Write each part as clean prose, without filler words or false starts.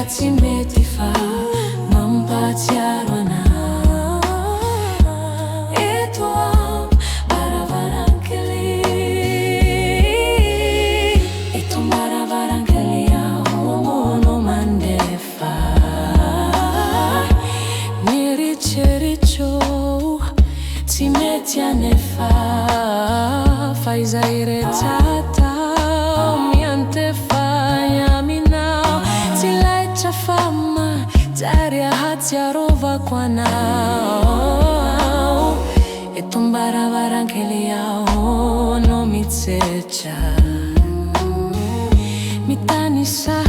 facimenti fa mampatsiaro eto am varavarankely. Eto varavarankely aho no mandefa miericeritro tsy mety anefa fa izay rehetra miantefa aminao tsy laitra fa majary ahatsiarovako anao. Eto varavarankely aho no mitsetsa mitanisa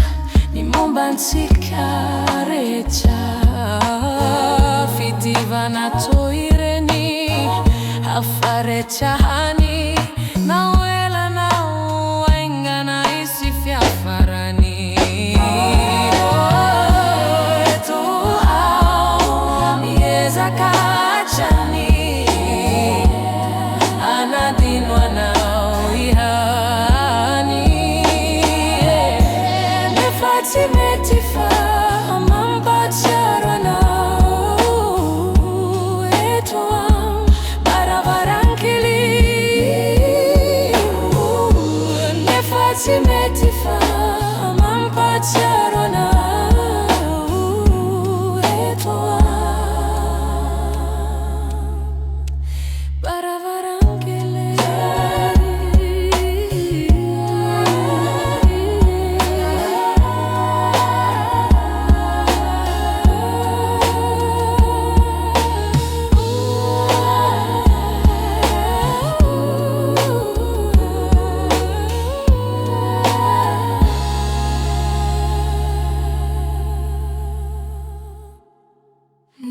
ny momba antsika rehetra fitivana toireny hafaretrahany nao elanao aingana isy fiafarany. Eto aho miezaka hatrany anadino anao ihany nefa tsy mety fa mampatsiaro anao. Eto am varavarankely nefa tsy mety fa mampatsiaro anao. Eto am varavarankely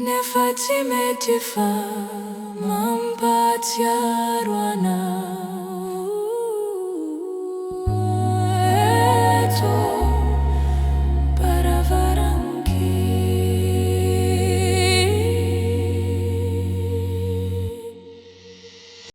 nefa tsy mety fa mampatsiaro anao.